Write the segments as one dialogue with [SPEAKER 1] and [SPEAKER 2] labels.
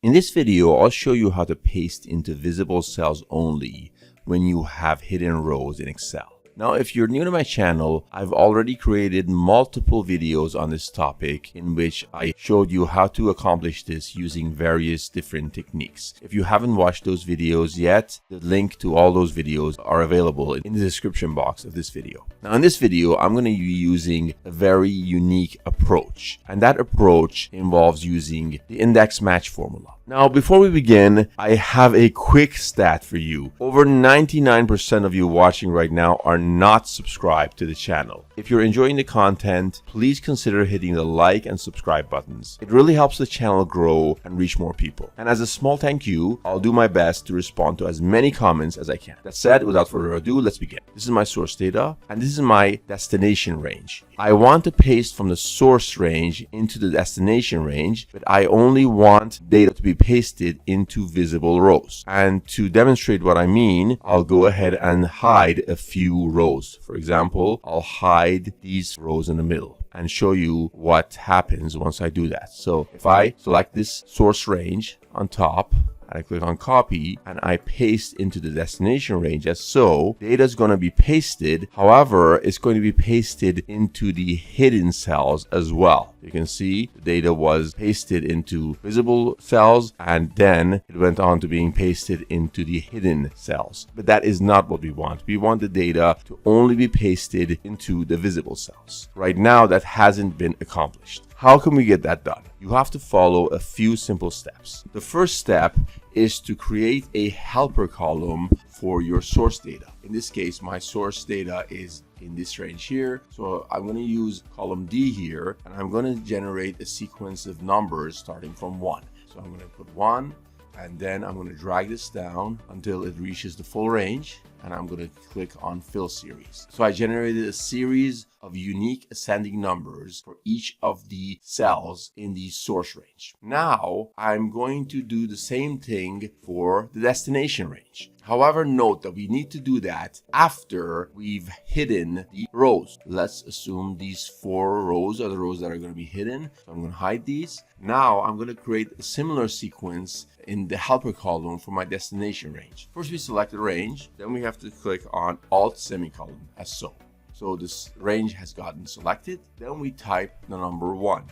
[SPEAKER 1] In this video, I'll show you how to paste into visible cells only when you have hidden rows in Excel. Now, if you're new to my channel, I've already created multiple videos on this topic in which I showed you how to accomplish this using various different techniques. If you haven't watched those videos yet, the link to all those videos are available in the description box of this video. Now, in this video, I'm going to be using a very unique approach, and that approach involves using the index match formula. Now, before we begin, I have a quick stat for you. Over 99% of you watching right now are not subscribed to the channel. If you're enjoying the content, please consider hitting the like and subscribe buttons. It really helps the channel grow and reach more people. And as a small thank you, I'll do my best to respond to as many comments as I can. That said, without further ado, let's begin. This is my source data, and this is my destination range. I want to paste from the source range into the destination range, but I only want data to be pasted into visible rows. And to demonstrate what I mean, I'll go ahead and hide a few rows. For example, I'll hide these rows in the middle and show you what happens once I do that. So if I select this source range on top, and I click on copy and I paste into the destination range as so, data is going to be pasted. However, it's going to be pasted into the hidden cells as well. You can see the data was pasted into visible cells and then it went on to being pasted into the hidden cells. But that is not what we want. We want the data to only be pasted into the visible cells. Right now, that hasn't been accomplished. How can we get that done? You have to follow a few simple steps. The first step is to create a helper column for your source data. In this case, my source data is in this range here. So I'm going to use column D here, and I'm going to generate a sequence of numbers starting from 1. So I'm going to put 1, and then I'm going to drag this down until it reaches the full range, and I'm going to click on fill series. So I generated a series of unique ascending numbers for each of the cells in the source range. Now I'm going to do the same thing for the destination range. However, note that we need to do that after we've hidden the rows. Let's assume these 4 rows are the rows that are going to be hidden. So I'm going to hide these. Now I'm going to create a similar sequence in the helper column for my destination range. First, we select the range. Then we have to click on Alt semicolon as so. So this range has gotten selected. Then we type the number 1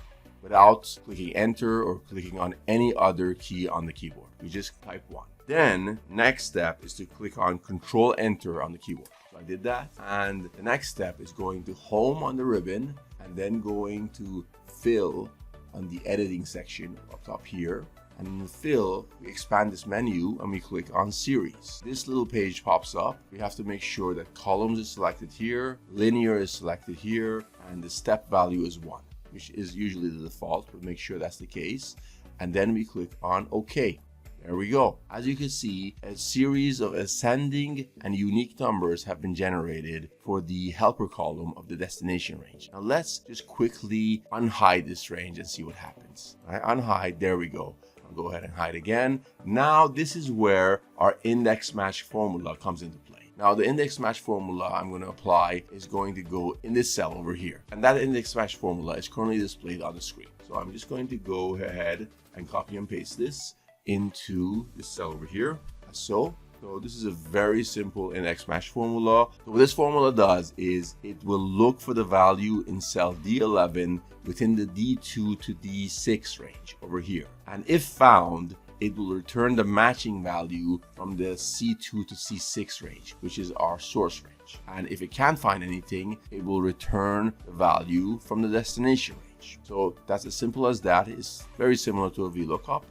[SPEAKER 1] without clicking enter or clicking on any other key on the keyboard. We just type 1. Then next step is to click on Control Enter on the keyboard. So I did that. And the next step is going to Home on the ribbon and then going to Fill on the editing section up top here. And in the fill, we expand this menu and we click on series. This little page pops up. We have to make sure that columns is selected here, linear is selected here, and the step value is 1, which is usually the default, but make sure that's the case. And then we click on OK. There we go. As you can see, a series of ascending and unique numbers have been generated for the helper column of the destination range. Now let's just quickly unhide this range and see what happens. All right, unhide, there we go. I'll go ahead and hide again. Now this is where our index match formula comes into play. Now the index match formula I'm going to apply is going to go in this cell over here. And that index match formula is currently displayed on the screen. So I'm just going to go ahead and copy and paste this into this cell over here, as so. So this is a very simple index match formula. So what this formula does is it will look for the value in cell D11 within the D2 to D6 range over here. And if found, it will return the matching value from the C2 to C6 range, which is our source range. And if it can't find anything, it will return the value from the destination range. So that's as simple as that. It's very similar to a VLOOKUP.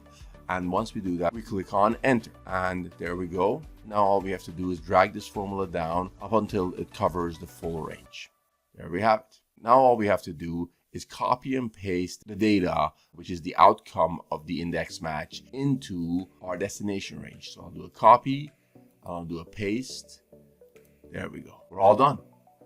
[SPEAKER 1] And once we do that, we click on enter and there we go. Now all we have to do is drag this formula down up until it covers the full range. There we have it. Now all we have to do is copy and paste the data, which is the outcome of the index match, into our destination range. So I'll do a copy, I'll do a paste. There we go. We're all done.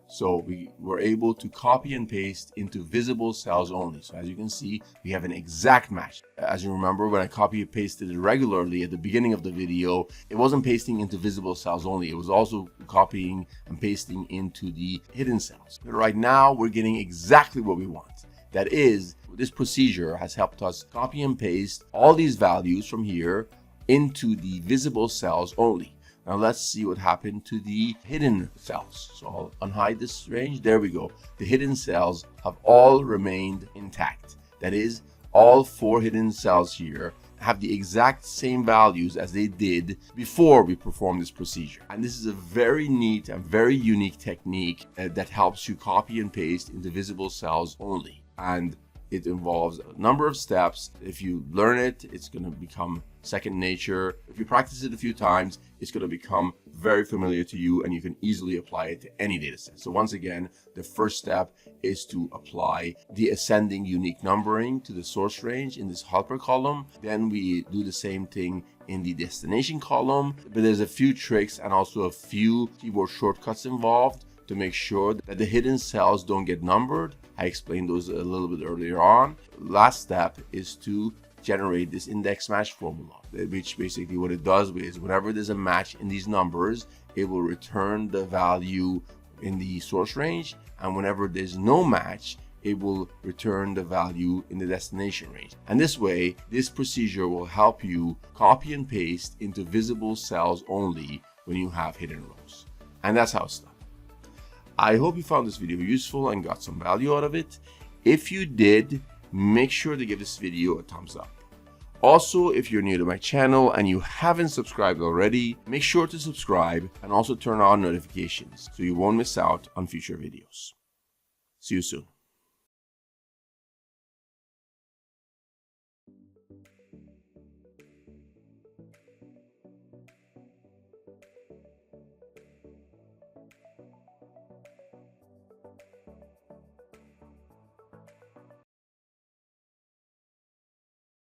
[SPEAKER 1] So we were able to copy and paste into visible cells only. So as you can see, we have an exact match. As you remember, when I copy and pasted it regularly at the beginning of the video, it wasn't pasting into visible cells only. It was also copying and pasting into the hidden cells. But right now, we're getting exactly what we want. That is, This procedure has helped us copy and paste all these values from here into the visible cells only. Now let's see what happened to the hidden cells. So I'll unhide this range. There we go. The hidden cells have all remained intact. That is, all 4 hidden cells here have the exact same values as they did before we performed this procedure. And this is a very neat and very unique technique that helps you copy and paste into visible cells only. And it involves a number of steps. If you learn it, it's going to become second nature. If you practice it a few times, it's going to become very familiar to you and you can easily apply it to any data set. So once again, the first step is to apply the ascending unique numbering to the source range in this helper column. Then we do the same thing in the destination column, but there's a few tricks and also a few keyboard shortcuts involved to make sure that the hidden cells don't get numbered. I explained those a little bit earlier on. Last step is to generate this index match formula, which basically what it does is whenever there's a match in these numbers, it will return the value in the source range, and whenever there's no match, it will return the value in the destination range. And this way, this procedure will help you copy and paste into visible cells only when you have hidden rows. And that's how it's done. I hope you found this video useful and got some value out of it. If you did, make sure to give this video a thumbs up. Also, if you're new to my channel and you haven't subscribed already, make sure to subscribe and also turn on notifications so you won't miss out on future videos. See you soon.